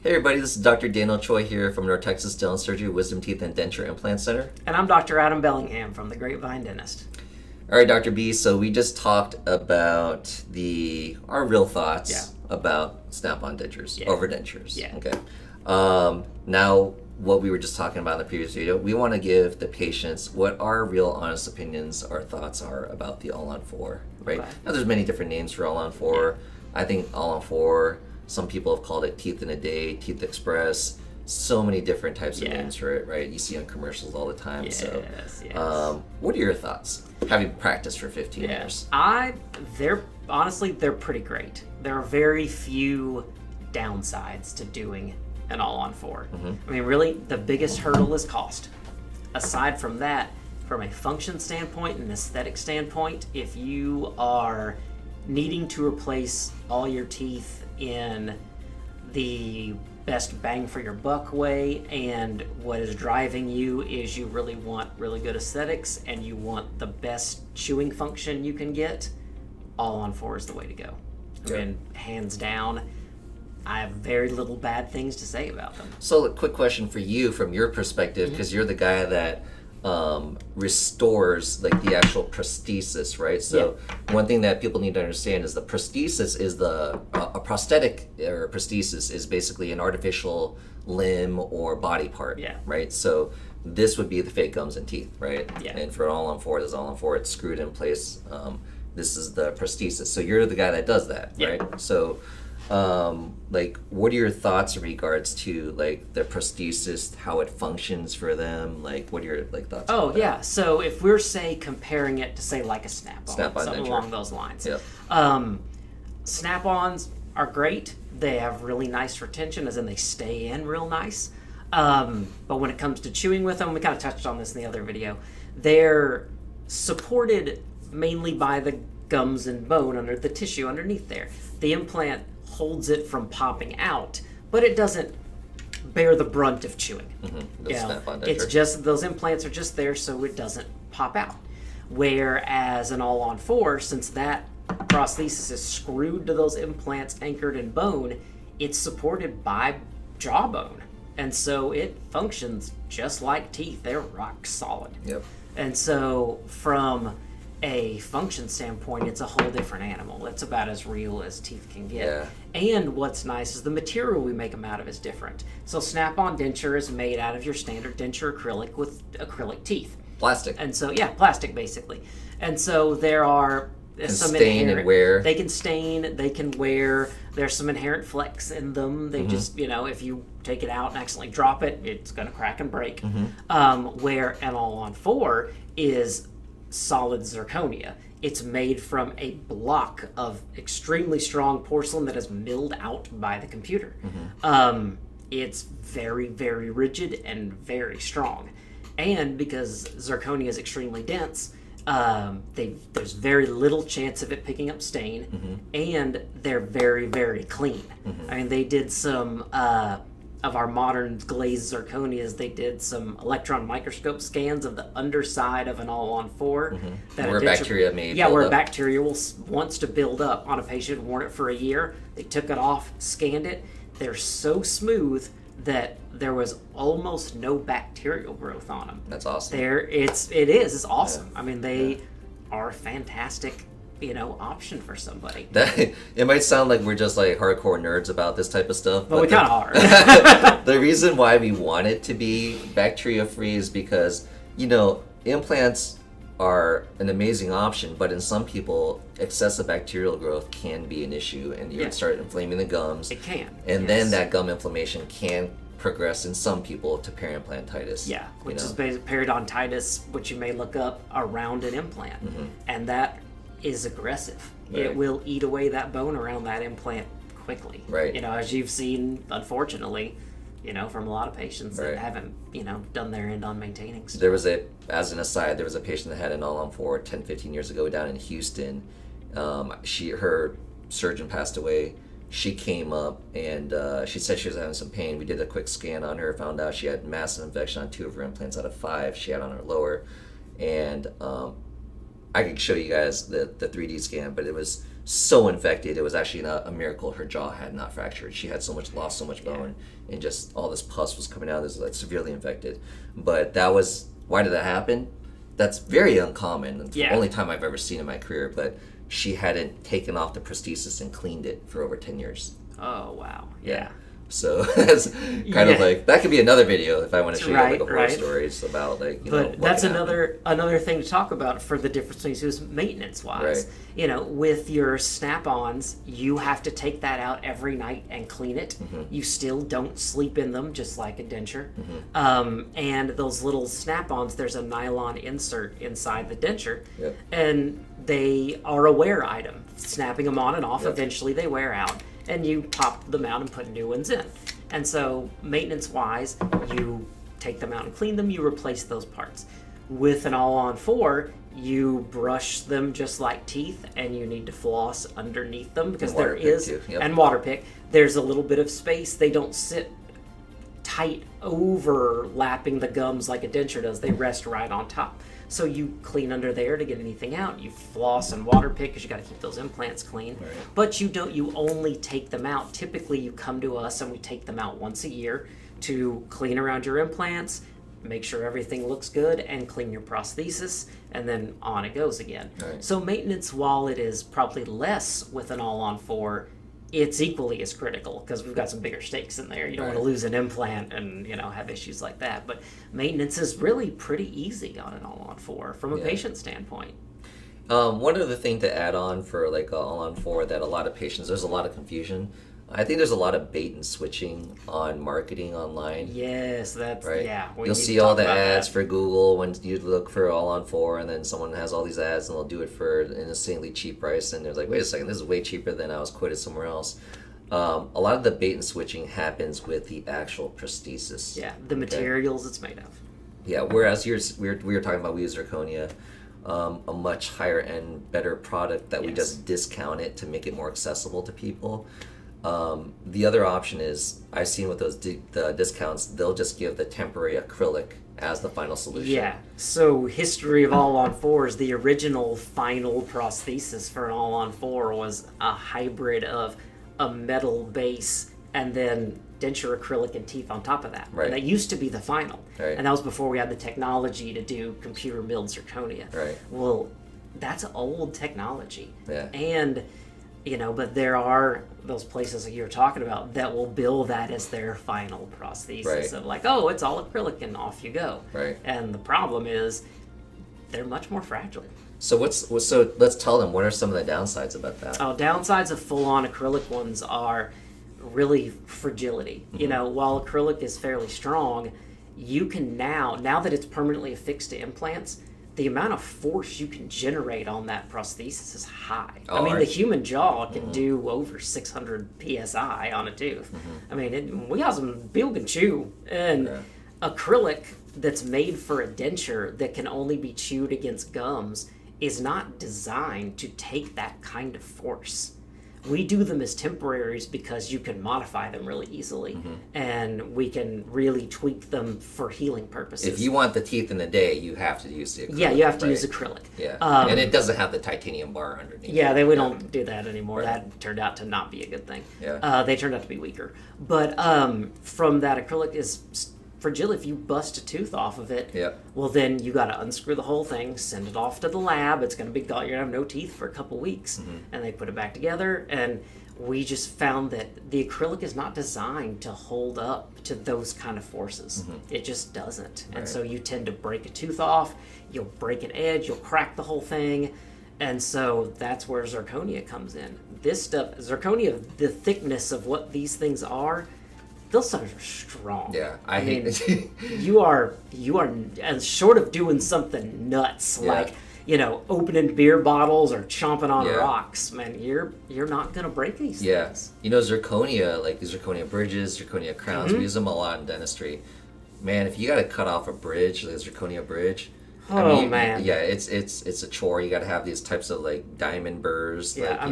Hey everybody, this is Dr. Daniel Choi here from North Texas Dental Surgery, Wisdom Teeth and Denture Implant Center. And I'm Dr. Adam Bellingham from the Grapevine Dentist. All right, Dr. B, so we just talked about our real thoughts about snap-on dentures, over dentures. Yeah. Okay. Now, what we were just talking about in the previous video, we want to give the patients what our real honest opinions, our thoughts are about the all-on-4, right? Okay. Now, there's many different names for all-on-4. I think all-on-4, some people have called it Teeth in a Day, Teeth Express, so many different types of names for it, right? You see on commercials all the time. Yes. What are your thoughts, having practiced for 15 years? They're pretty great. There are very few downsides to doing an all-on-4. I mean, really, the biggest hurdle is cost. Aside from that, from a function standpoint and aesthetic standpoint, if you are needing to replace all your teeth in the best bang for your buck way, and what is driving you is you really want really good aesthetics and you want the best chewing function you can get, all-on-4 is the way to go. I mean, hands down, I have very little bad things to say about them. So a quick question for you from your perspective, because you're the guy that restores like the actual prosthesis, right? So one thing that people need to understand is the prosthesis is a prosthetic, or prosthesis is basically an artificial limb or body part, right? So this would be the fake gums and teeth, right? And for an all-on-4, there's all-on-4, it's screwed in place. This is the prosthesis. So you're the guy that does that, right? So what are your thoughts in regards to like the prosthesis, how it functions for them? Like, what are your thoughts? So if we're comparing it to say like a snap-on something denture along those lines. Snap-ons are great. They have really nice retention, as in they stay in real nice. But when it comes to chewing with them, we kind of touched on this in the other video, they're supported mainly by the gums and bone under the tissue underneath there. The implant holds it from popping out, but it doesn't bear the brunt of chewing. It's just, those implants are just there so it doesn't pop out. Whereas an all-on-4, since that prosthesis is screwed to those implants anchored in bone, it's supported by jawbone. And so it functions just like teeth. They're rock solid. And so from a function standpoint, it's a whole different animal. It's about as real as teeth can get. And what's nice is the material we make them out of is different. So snap-on denture is made out of your standard denture acrylic with acrylic teeth. Plastic. And so, plastic basically. And so there are some stain and wear. They can stain, they can wear. There's some inherent flex in them. They just, if you take it out and accidentally drop it, it's going to crack and break. Where an all-on-4 is solid zirconia. It's made from a block of extremely strong porcelain that is milled out by the computer. It's very, very rigid and very strong. And because zirconia is extremely dense, there's very little chance of it picking up stain, and they're very, very clean. I mean, they did some of our modern glazed zirconias, they did some electron microscope scans of the underside of an all-on-4. Where bacteria may where bacteria wants to build up on a patient, worn it for a year. They took it off, scanned it. They're so smooth that there was almost no bacterial growth on them. That's awesome. It's awesome. I mean, they are fantastic, option for somebody. It might sound like we're just like hardcore nerds about this type of stuff, but we kind of are. The reason why we want it to be bacteria free is because implants are an amazing option, but in some people excessive bacterial growth can be an issue, and you start inflaming the gums. It can, and then that gum inflammation can progress in some people to periimplantitis. Which is periodontitis, which you may look up around an implant, and that is aggressive. It will eat away that bone around that implant quickly. As you've seen, unfortunately, from a lot of patients that haven't, done their end on maintaining stuff. As an aside, there was a patient that had an all-on-4 10, 15 years ago down in Houston. Her surgeon passed away. She came up and she said she was having some pain. We did a quick scan on her, found out she had massive infection on 2 of her implants out of 5 she had on her lower. And I could show you guys the 3D scan, but it was so infected. It was actually a miracle her jaw had not fractured. She had lost so much bone, and just all this pus was coming out. This was like severely infected. But why did that happen? That's very uncommon. It's the only time I've ever seen in my career. But she hadn't taken off the prosthesis and cleaned it for over 10 years. Oh, wow. Yeah. So that's kind of like, that could be another video if I want to show you like a horror stories about like, you know, but that's another thing to talk about for the difference between is maintenance wise. Right. You know, with your snap-ons, you have to take that out every night and clean it. You still don't sleep in them, just like a denture. And those little snap-ons, there's a nylon insert inside the denture, and they are a wear item. Snapping them on and off, eventually they wear out. And you pop them out and put new ones in. And so, maintenance-wise, you take them out and clean them, you replace those parts. With an all-on-4, you brush them just like teeth, and you need to floss underneath them, because there is, and water pick, there's a little bit of space. They don't sit tight overlapping the gums like a denture does. They rest right on top. So you clean under there to get anything out. You floss and water pick because you got to keep those implants clean. Right. But you only take them out. Typically, you come to us and we take them out once a year to clean around your implants, make sure everything looks good, and clean your prosthesis, and then on it goes again. Right. So maintenance, while it is probably less with an all-on-4, it's equally as critical because we've got some bigger stakes in there. You don't want to lose an implant and have issues like that. But maintenance is really pretty easy on an all-on-4 from a patient standpoint. One other thing to add on for like an all-on-4 that a lot of patients, there's a lot of confusion. I think there's a lot of bait and switching on marketing online. Yes, that's right. Yeah. You'll see all the ads for Google when you look for all-on-4, and then someone has all these ads and they'll do it for an insanely cheap price, and they're like, wait a second, this is way cheaper than I was quoted somewhere else. A lot of the bait and switching happens with the actual prosthesis. Yeah, the materials it's made of. Yeah, whereas we were talking about, we use zirconia, a much higher end, better product that we just discount it to make it more accessible to people. The other option is, I've seen with those the discounts, they'll just give the temporary acrylic as the final solution. Yeah, so history of all-on-4s, the original final prosthesis for an all-on-4 was a hybrid of a metal base and then denture acrylic and teeth on top of that. Right. And that used to be the final. Right. And that was before we had the technology to do computer milled zirconia. Right. Well, that's old technology. Yeah. And but there are those places like you were talking about that will bill that as their final prosthesis of like, oh, it's all acrylic and off you go. Right. And the problem is they're much more fragile. So let's tell them, what are some of the downsides about that? Oh, downsides of full-on acrylic ones are really fragility. While acrylic is fairly strong, you can now that it's permanently affixed to implants, the amount of force you can generate on that prosthesis is high. The human jaw can do over 600 psi on a tooth. We got some people can chew, and acrylic that's made for a denture that can only be chewed against gums is not designed to take that kind of force. We do them as temporaries because you can modify them really easily, and we can really tweak them for healing purposes. If you want the teeth in the day, you have to use the acrylic. Yeah, you have to use acrylic. Yeah, and it doesn't have the titanium bar underneath. Yeah, we don't do that anymore. Right. That turned out to not be a good thing. Yeah. They turned out to be weaker. But from that acrylic is fragile. If you bust a tooth off of it, well, then you got to unscrew the whole thing, send it off to the lab. It's going to be gone. You're going to have no teeth for a couple weeks. And they put it back together, and we just found that the acrylic is not designed to hold up to those kind of forces. It just doesn't. And so you tend to break a tooth off, you'll break an edge, you'll crack the whole thing. And so that's where zirconia comes in. This stuff, zirconia, the thickness of what these things are, those suckers are strong. Yeah, I hate it. you are as short of doing something nuts like opening beer bottles or chomping on rocks, man. You're not gonna break these things. Zirconia, like the zirconia bridges, zirconia crowns, we use them a lot in dentistry. Man, if you got to cut off a bridge, like a zirconia bridge. Man. Yeah, it's a chore. You got to have these types of like diamond burrs. Yeah,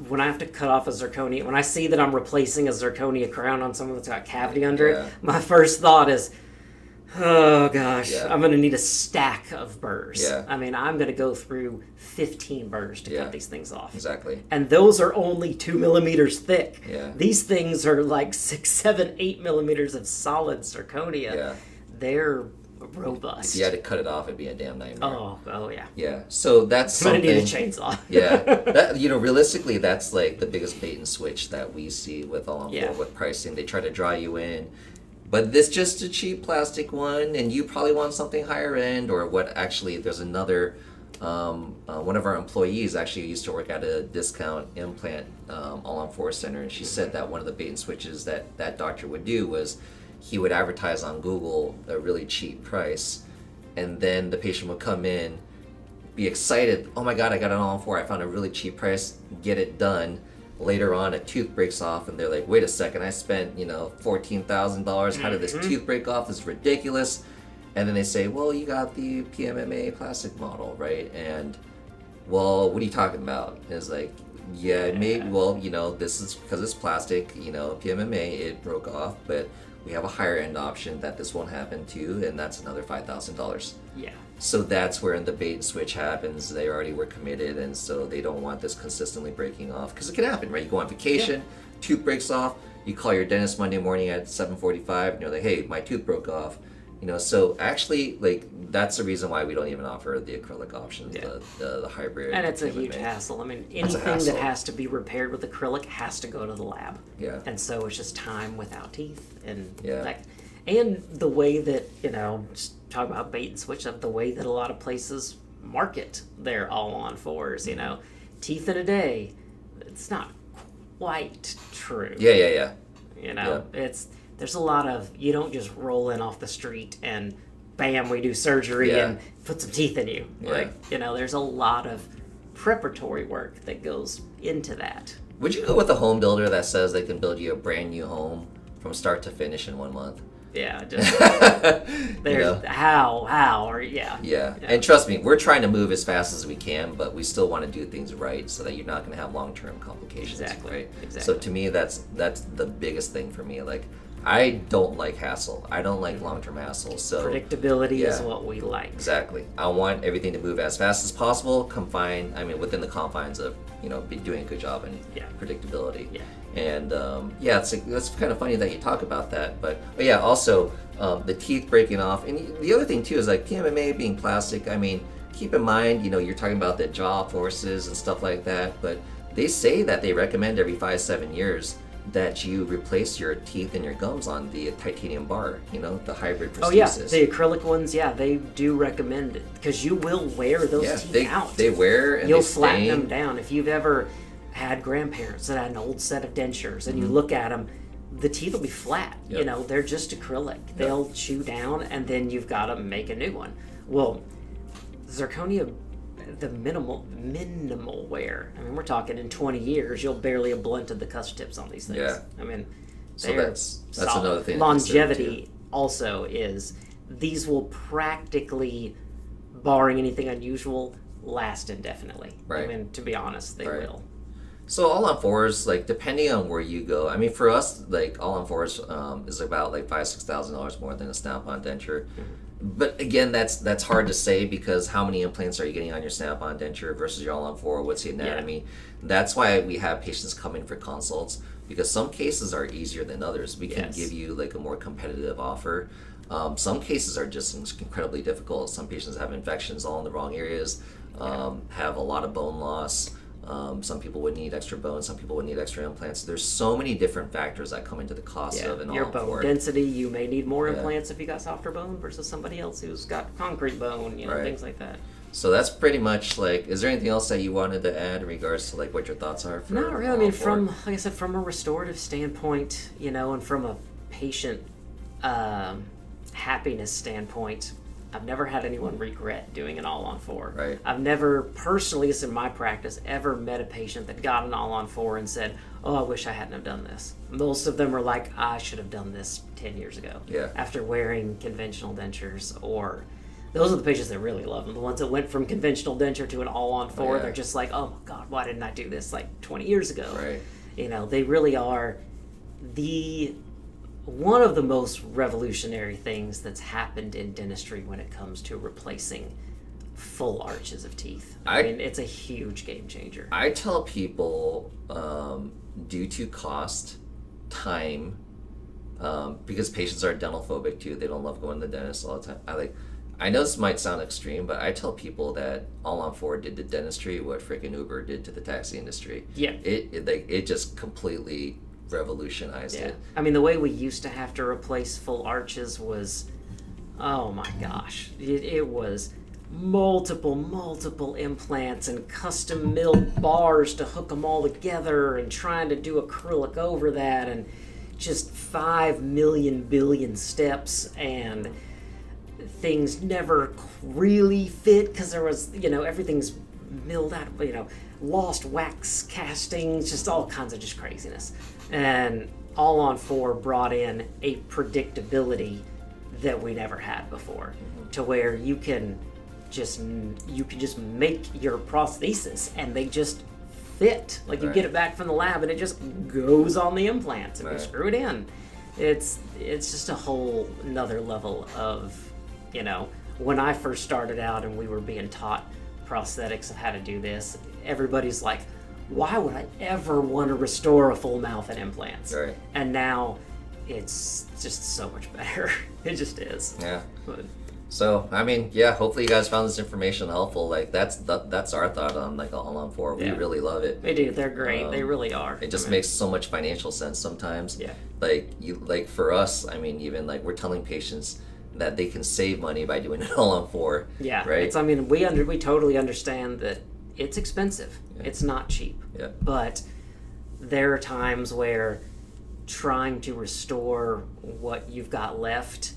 when I have to cut off a zirconia, when I see that I'm replacing a zirconia crown on someone that's got cavity under it, my first thought is, Oh gosh, Yeah. I'm gonna need a stack of burrs. Yeah. I mean, I'm gonna go through 15 burrs to Yeah. cut these things off. Exactly. And those are only 2 millimeters thick. Yeah. These things are like 6, 7, 8 millimeters of solid zirconia. Yeah. They're robust. If you had to cut it off, it'd be a damn nightmare. Oh yeah. Yeah. So that's I'm gonna something. need a chainsaw. Yeah. That, realistically, that's like the biggest bait and switch that we see with all on Yeah. board with pricing. They try to draw you in. But this just a cheap plastic one, and you probably want something higher end, or what? Actually, there's another. One of our employees actually used to work at a discount implant all-on-4 center, and she said that one of the bait and switches that doctor would do was he would advertise on Google a really cheap price, and then the patient would come in, be excited. Oh my God, I got an all-on-4. I found a really cheap price. Get it done. Later on, a tooth breaks off, and they're like, wait a second, I spent, $14,000. How did this tooth break off? This is ridiculous. And then they say, well, you got the PMMA plastic model, right? And, well, what are you talking about? And it's like, yeah, maybe, well, this is because it's plastic, PMMA, it broke off, but we have a higher end option that this won't happen to, and that's another $5,000. Yeah. So that's where the bait and switch happens. They already were committed, and so they don't want this consistently breaking off, because it can happen, right? You go on vacation, tooth breaks off, you call your dentist Monday morning at 7:45, and you're like, hey, my tooth broke off. So actually, like, that's the reason why we don't even offer the acrylic options, the hybrid. And it's a PMMA. huge hassle. I mean, anything hassle. that has to be repaired with acrylic has to go to the lab. Yeah. And so it's just time without teeth. And Yeah. and the way that, just talk about bait and switch up, the way that a lot of places market their all-on-4s, teeth in a day, it's not quite true. Yeah. There's a lot of, you don't just roll in off the street and bam, we do surgery and put some teeth in you. Yeah. There's a lot of preparatory work that goes into that. Would you go with a home builder that says they can build you a brand new home from start to finish in 1 month? Yeah, just there's how or Yeah, and trust me, we're trying to move as fast as we can, but we still want to do things right so that you're not going to have long-term complications. Exactly. Right. Exactly. So to me, that's the biggest thing for me. Like, I don't like hassle. I don't like long-term hassle. So predictability is what we like. Exactly. I want everything to move as fast as possible, within the confines of be doing a good job and predictability. Yeah. And it's kind of funny that you talk about that, but yeah, also the teeth breaking off, and the other thing too is like PMMA being plastic. I mean, keep in mind, you're talking about the jaw forces and stuff like that, but they say that they recommend every 5-7 years that you replace your teeth and your gums on the titanium bar, the hybrid prosthesis. Oh yeah, the acrylic ones, they do recommend it because you will wear those teeth out. They wear and you'll they flatten stain. them down. If you've ever had grandparents that had an old set of dentures and you look at them, the teeth will be flat. Yep. They're just acrylic. They'll chew down, and then you've got to make a new one. Well, zirconia, the minimal wear. I mean, we're talking in 20 years, you'll barely have blunted the cusp tips on these things. Yeah. I mean, So they're that's solid. another thing. Longevity also is, these will practically, barring anything unusual, last indefinitely. Right. I mean, to be honest, they will. So all-on-4s, like, depending on where you go, I mean, for us, like, all-on-4s is about like $5,000-$6,000 more than a snap-on denture. But again, that's hard to say, because how many implants are you getting on your snap-on denture versus your all-on-4? What's the anatomy? That's why we have patients come in for consults, because some cases are easier than others. We can give you like a more competitive offer. Some cases are just incredibly difficult. Some patients have infections all in the wrong areas, have a lot of bone loss. Some people would need extra bones, some people would need extra implants. There's so many different factors that come into the cost of an your all-on-4. bone density, you may need more implants if you got softer bone versus somebody else who's got concrete bone, things like that. So that's pretty much like, is there anything else that you wanted to add in regards to like what your thoughts are for Not really. I mean, like I said, from a restorative standpoint, and from a patient happiness standpoint, I've never had anyone regret doing an all-on-4. Right. I've never personally, this in my practice, ever met a patient that got an all-on-4 and said, oh, I wish I hadn't have done this. Most of them are like, I should have done this 10 years ago. Yeah. After wearing conventional dentures, or those are the patients that really love them. The ones that went from conventional denture to an all-on-4, they're just like, oh my God, why didn't I do this like 20 years ago? Right. They really are the one of the most revolutionary things that's happened in dentistry when it comes to replacing full arches of teeth. I mean, it's a huge game changer. I tell people, due to cost, time, because patients are dental phobic too, they don't love going to the dentist all the time. I know this might sound extreme, but I tell people that All on 4 did to dentistry what freaking Uber did to the taxi industry. Yeah. It just completely revolutionized it. I mean, the way we used to have to replace full arches was, oh my gosh, it was multiple implants and custom milled bars to hook them all together and trying to do acrylic over that and just 5 million billion steps, and things never really fit because there was, everything's milled out, lost wax castings, just all kinds of just craziness. And All on 4 brought in a predictability that we never had before, to where you can just make your prosthesis and they just fit. Like, you get it back from the lab and it just goes on the implants and we screw it in. It's just a whole another level of, when I first started out and we were being taught prosthetics of how to do this, everybody's like, why would I ever want to restore a full mouth and implants? Right. And now it's just so much better. It just is. Yeah. But, so, I mean, yeah, hopefully you guys found this information helpful. Like, that's our thought on, like, All on 4. We really love it. they do. They're great. They really are. It just makes so much financial sense sometimes. Yeah. Like for us, I mean, even, like, we're telling patients that they can save money by doing it All on 4. Yeah. Right? We totally understand that it's expensive. Yeah. It's not cheap. Yeah. But there are times where trying to restore what you've got left,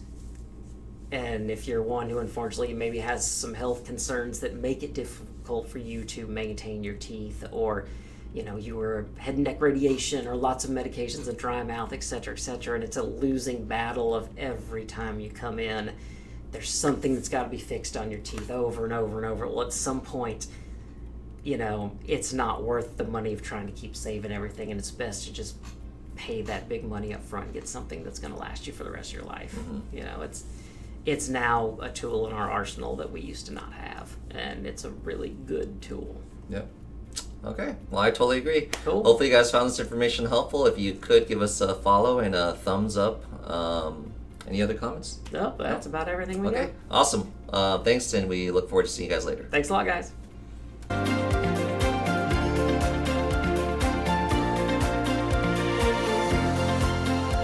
and if you're one who unfortunately maybe has some health concerns that make it difficult for you to maintain your teeth, or you were head and neck radiation or lots of medications and dry mouth, etc., and it's a losing battle of every time you come in, there's something that's got to be fixed on your teeth over and over and over. Well, at some point, it's not worth the money of trying to keep saving everything, and it's best to just pay that big money up front and get something that's going to last you for the rest of your life. It's now a tool in our arsenal that we used to not have, and it's a really good tool. Yep. Okay. Well, I totally agree. Cool. Hopefully you guys found this information helpful. If you could, give us a follow and a thumbs up. Any other comments? Nope, that's about everything we got. Awesome. Thanks, and we look forward to seeing you guys later. Thanks a lot, guys.